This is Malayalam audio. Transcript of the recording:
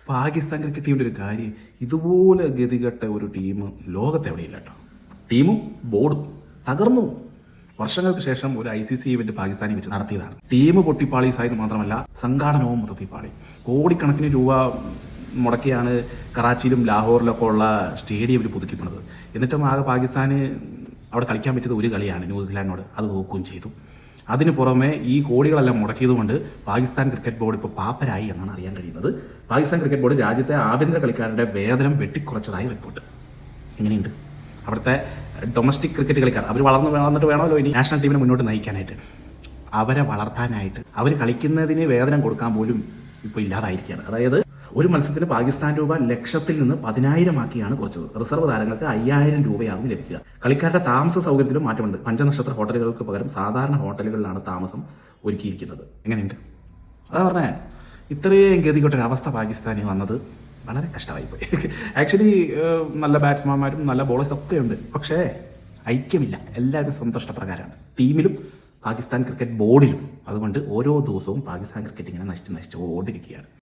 പാകിസ്ഥാൻ ക്രിക്കറ്റ് ടീമിൻ്റെ ഒരു കാര്യം, ഇതുപോലെ ഗതികെട്ട ഒരു ടീം ലോകത്തെവിടെയില്ല കേട്ടോ. ടീമും ബോർഡും തകർന്നു. വർഷങ്ങൾക്ക് ശേഷം ഒരു ICC ഇവന്റ് പാകിസ്ഥാനിൽ വെച്ച് നടത്തിയതാണ്. ടീം പൊട്ടിപ്പാളീസായത് മാത്രമല്ല സംഘാടനവും മൊത്തത്തിൽ പാളി. കോടിക്കണക്കിന് രൂപ മുടക്കിയാണ് കറാച്ചിയിലും ലാഹോറിലൊക്കെ ഉള്ള സ്റ്റേഡിയം ഇവർ പുതുക്കിപ്പണത്. എന്നിട്ടും ആകെ പാകിസ്ഥാന് അവിടെ കളിക്കാൻ പറ്റിയത് ഒരു കളിയാണ് ന്യൂസിലാൻഡിനോട്, അത് തോക്കുകയും ചെയ്തു. അതിന് പുറമെ ഈ കോടികളെല്ലാം മുടക്കിയതുകൊണ്ട് പാകിസ്ഥാൻ ക്രിക്കറ്റ് ബോർഡ് ഇപ്പോൾ പാപ്പരായി എന്നാണ് അറിയാൻ കഴിയുന്നത്. പാകിസ്ഥാൻ ക്രിക്കറ്റ് ബോർഡ് രാജ്യത്തെ ആഭ്യന്തര കളിക്കാരുടെ വേതനം വെട്ടിക്കുറച്ചതായി റിപ്പോർട്ട്. എങ്ങനെയുണ്ട് അവിടുത്തെ ഡൊമസ്റ്റിക് ക്രിക്കറ്റ് കളിക്കാർ? അവർ വളർന്നിട്ട് വേണമല്ലോ ഇനി നാഷണൽ ടീമിനെ മുന്നോട്ട് നയിക്കാനായിട്ട്. അവരെ വളർത്താനായിട്ട് അവർ കളിക്കുന്നതിന് വേതനം കൊടുക്കാൻ പോലും ഇപ്പോൾ ഇല്ലാതായിരിക്കുകയാണ്. അതായത് ഒരു മത്സരത്തിന് പാകിസ്ഥാൻ രൂപ ലക്ഷത്തിൽ നിന്ന് 10,000 ആക്കിയാണ് കുറച്ചത്. റിസർവ് താരങ്ങൾക്ക് 5,000 രൂപയാകും ലഭിക്കുക. കളിക്കാരുടെ താമസ സൗകര്യത്തിലും മാറ്റമുണ്ട്. 5 നക്ഷത്ര ഹോട്ടലുകൾക്ക് പകരം സാധാരണ ഹോട്ടലുകളിലാണ് താമസം ഒരുക്കിയിരിക്കുന്നത്. എങ്ങനെയുണ്ട്? അതാ പറഞ്ഞേ, ഇത്രയും ഗതികെട്ടൊരവസ്ഥ പാകിസ്ഥാനിൽ വന്നത് വളരെ കഷ്ടമായിപ്പോയി. ആക്ച്വലി നല്ല ബാറ്റ്സ്മാൻമാരും നല്ല ബോളേഴ്സ് ഒക്കെ ഉണ്ട്, പക്ഷേ ഐക്യമില്ല. എല്ലാവരും സ്വന്തം ഇഷ്ടപ്രകാരമാണ്, ടീമിലും പാകിസ്ഥാൻ ക്രിക്കറ്റ് ബോർഡിലും. അതുകൊണ്ട് ഓരോ ദിവസവും പാകിസ്ഥാൻ ക്രിക്കറ്റ് ഇങ്ങനെ നശിച്ച് ഓടിരിക്കുകയാണ്.